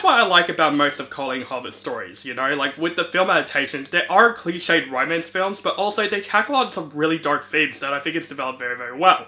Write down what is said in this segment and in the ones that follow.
what I like about most of Colleen Hoover's stories, you know? Like, with the film adaptations, there are cliched romance films, but also they tackle on some really dark themes that I think it's developed very, very well.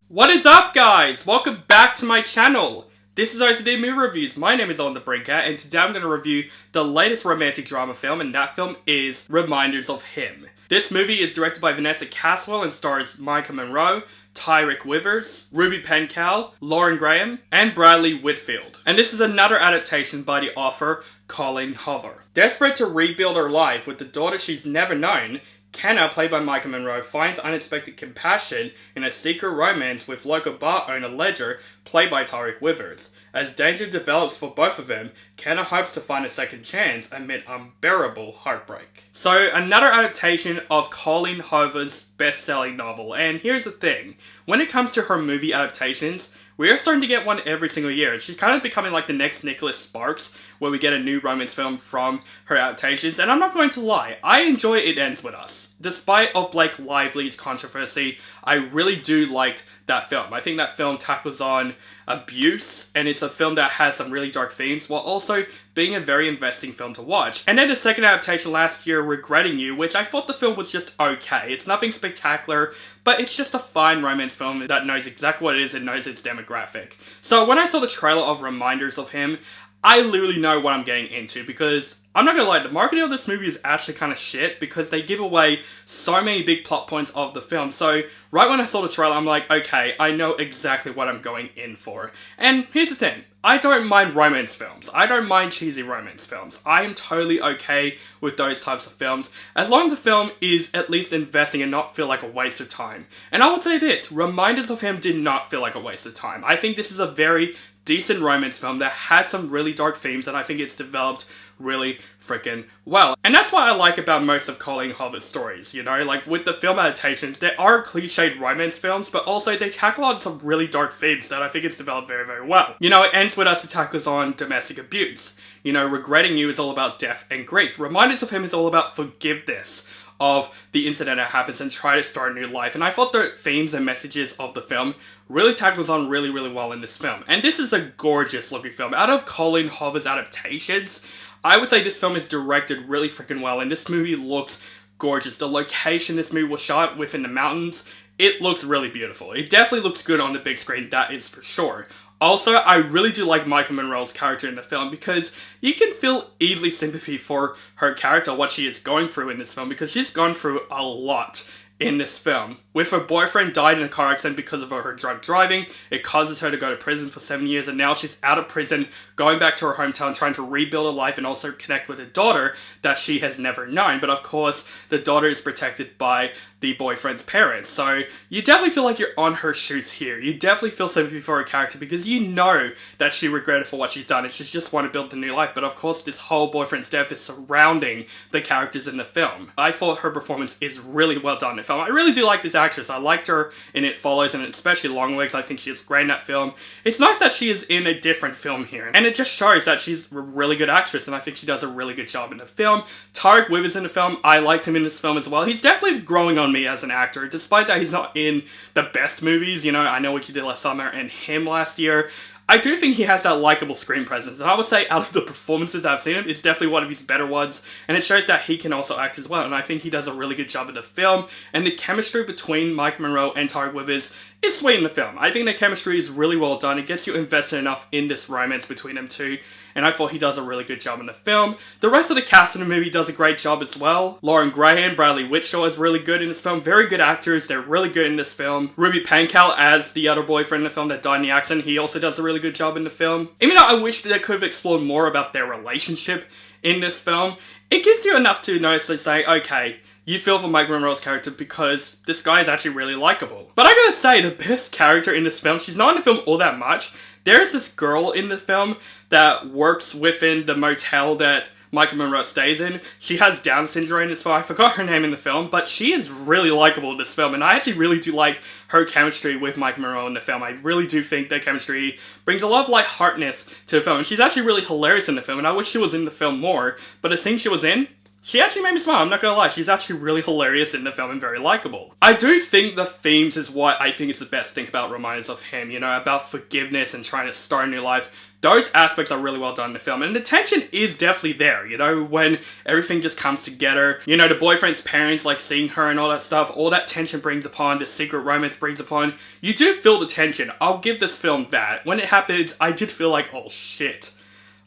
What is up, guys? Welcome back to my channel. This is OCD Movie Reviews. My name is On the Brinker, and today I'm going to review the latest romantic drama film, and that film is Reminders of Him. This movie is directed by Vanessa Caswill and stars Maika Monroe, Tyriq Withers, Ruby Pankow, Lauren Graham, and Bradley Whitford. And this is another adaptation by the author Colleen Hoover. Desperate to rebuild her life with the daughter she's never known, Kenna, played by Maika Monroe, finds unexpected compassion in a secret romance with local bar owner Ledger, played by Tyriq Withers. As danger develops for both of them, Kenna hopes to find a second chance amid unbearable heartbreak. So, another adaptation of Colleen Hoover's best-selling novel, and here's the thing. When it comes to her movie adaptations, we are starting to get one every single year. She's kind of becoming like the next Nicholas Sparks, where we get a new romance film from her adaptations, and I'm not going to lie, I enjoy It Ends With Us. Despite of Blake Lively's controversy, I really do like that film. I think that film tackles on abuse, and it's a film that has some really dark themes, while also being a very investing film to watch. And then the second adaptation last year, Regretting You, which I thought the film was just okay. It's nothing spectacular, but it's just a fine romance film that knows exactly what it is and knows its demographic. So when I saw the trailer of Reminders of Him, I literally know what I'm getting into, because I'm not gonna lie, the marketing of this movie is actually kind of shit because they give away so many big plot points of the film. So right when I saw the trailer, I'm like, okay, I know exactly what I'm going in for. And here's the thing, I don't mind romance films. I don't mind cheesy romance films. I am totally okay with those types of films, as long as the film is at least investing and not feel like a waste of time. And I would say this, Reminders of Him did not feel like a waste of time. I think this is a very decent romance film that had some really dark themes, and I think it's developed really freaking well. And that's what I like about most of Colleen Hoover's stories, you know? Like, with the film adaptations, there are cliched romance films, but also they tackle on some really dark themes that I think it's developed very, very well. You know, It Ends With Us, it tackles on domestic abuse. You know, Regretting You is all about death and grief. Reminders of Him is all about forgiveness of the incident that happens and try to start a new life. And I thought the themes and messages of the film really tackles on really, really well in this film. And this is a gorgeous looking film. Out of Colleen Hoover's adaptations, I would say this film is directed really freaking well, and this movie looks gorgeous. The location this movie was shot within the mountains, it looks really beautiful. It definitely looks good on the big screen, that is for sure. Also, I really do like Maika Monroe's character in the film because you can feel easily sympathy for her character, what she is going through in this film, because she's gone through a lot in this film. With her boyfriend died in a car accident because of her drunk driving, it causes her to go to prison for 7 years, and now she's out of prison, going back to her hometown, trying to rebuild her life and also connect with a daughter that she has never known. But of course, the daughter is protected by the boyfriend's parents. So you definitely feel like you're on her shoes here. You definitely feel sympathy for her character because you know that she regretted for what she's done and she just wanted to build a new life. But of course, this whole boyfriend's death is surrounding the characters in the film. I thought her performance is really well done in the film. I really do like this actress. I liked her in It Follows, and especially Longlegs. I think she is great in that film. It's nice that she is in a different film here, and it just shows that she's a really good actress, and I think she does a really good job in the film. Tyriq Withers in the film, I liked him in this film as well. He's definitely growing on me as an actor, despite that he's not in the best movies. You know, I Know What You Did Last Summer and Him last year. I do think he has that likable screen presence, and I would say out of the performances I've seen him, it's definitely one of his better ones, and it shows that he can also act as well, and I think he does a really good job in the film, and the chemistry between Maika Monroe and Tyriq Withers is sweet in the film. I think the chemistry is really well done. It gets you invested enough in this romance between them two, and I thought he does a really good job in the film. The rest of the cast in the movie does a great job as well. Lauren Graham, Bradley Whitford is really good in this film. Very good actors. They're really good in this film. Ruby Pankow as the other boyfriend in the film that died in the accident. He also does a really good job in the film. Even though I wish they could have explored more about their relationship in this film, it gives you enough to notice to say, okay, you feel for Maika Monroe's character because this guy is actually really likable. But I gotta say, the best character in this film, she's not in the film all that much. There is this girl in the film that works within the motel that Maika Monroe stays in. She has Down syndrome in this film. I forgot her name in the film, but she is really likable in this film, and I actually really do like her chemistry with Maika Monroe in the film. I really do think their chemistry brings a lot of lightheartedness to the film, and she's actually really hilarious in the film, and I wish she was in the film more, but the scene she was in, She actually made me smile, I'm not gonna lie. She's actually really hilarious in the film and very likable. I do think the themes is what I think is the best thing about Reminders of Him, you know, about forgiveness and trying to start a new life. Those aspects are really well done in the film, and the tension is definitely there, you know, when everything just comes together. You know, the boyfriend's parents, like, seeing her and all that stuff, all that tension brings upon, the secret romance brings upon. You do feel the tension. I'll give this film that. When it happens, I did feel like, oh shit,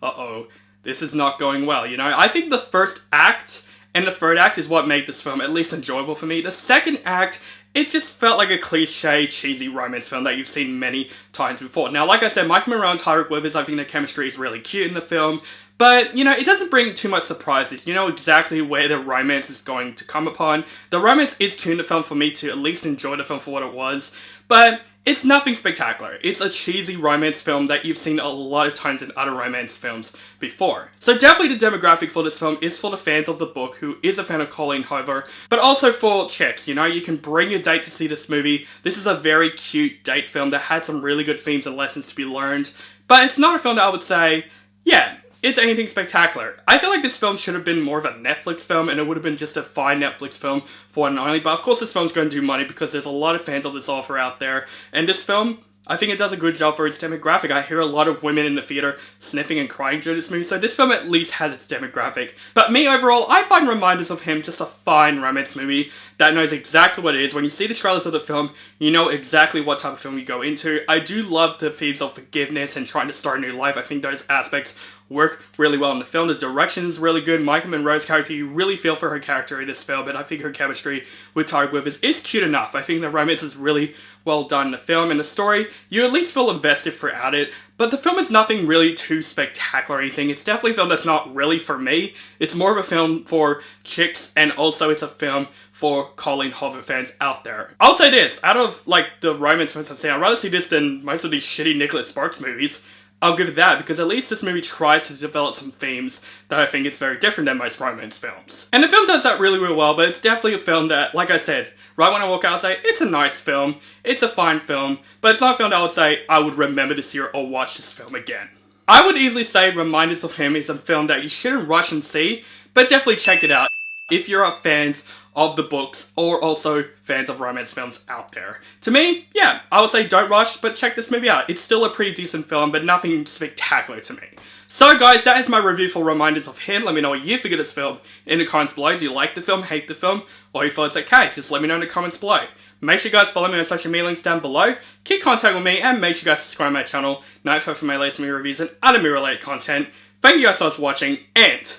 uh-oh. This is not going well, you know? I think the first act and the third act is what made this film at least enjoyable for me. The second act, it just felt like a cliche, cheesy romance film that you've seen many times before. Now, like I said, Maika, Monroe and Tyriq Withers, I think their chemistry is really cute in the film. But, you know, it doesn't bring too much surprises. You know exactly where the romance is going to come upon. The romance is cute in the film for me to at least enjoy the film for what it was. But it's nothing spectacular. It's a cheesy romance film that you've seen a lot of times in other romance films before. So definitely the demographic for this film is for the fans of the book who is a fan of Colleen Hoover, but also for chicks, you know, you can bring your date to see this movie. This is a very cute date film that had some really good themes and lessons to be learned, but it's not a film that I would say, yeah, it's anything spectacular. I feel like this film should have been more of a Netflix film, and it would have been just a fine Netflix film for one and only, but of course this film's going to do money because there's a lot of fans of this author out there, and this film, I think it does a good job for its demographic. I hear a lot of women in the theater sniffing and crying during this movie, so this film at least has its demographic. But me, overall, I find Reminders of Him just a fine romance movie that knows exactly what it is. When you see the trailers of the film, you know exactly what type of film you go into. I do love the themes of forgiveness and trying to start a new life. I think those aspects work really well in the film. The direction is really good. Maika Monroe's character, you really feel for her character in this film, but I think her chemistry with Tyriq Withers is cute enough. I think the romance is really well done in the film, and the story, you at least feel invested throughout it, but the film is nothing really too spectacular or anything. It's definitely a film that's not really for me. It's more of a film for chicks, and also it's a film for Colleen Hoover fans out there. I'll say this, out of like the romance films I've seen, I'd rather see this than most of these shitty Nicholas Sparks movies. I'll give it that, because at least this movie tries to develop some themes that I think is very different than most romance films. And the film does that really, really well, but it's definitely a film that, like I said, right when I walk out, I'll say, it's a nice film, it's a fine film, but it's not a film that I would say I would remember this year or watch this film again. I would easily say Reminders of Him is a film that you shouldn't rush and see, but definitely check it out if you're fans of the books or also fans of romance films out there. To me, yeah, I would say don't rush, but check this movie out. It's still a pretty decent film, but nothing spectacular to me. So guys, that is my review for Reminders of Him. Let me know what you think of this film in the comments below. Do you like the film, hate the film, or you thought it's okay? Just let me know in the comments below. Make sure you guys follow me on social media links down below. Keep contact with me, and make sure you guys subscribe to my channel. Notify for my latest movie reviews and other movie related content. Thank you guys so much for watching, and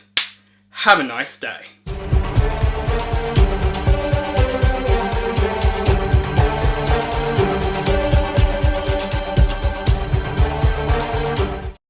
have a nice day.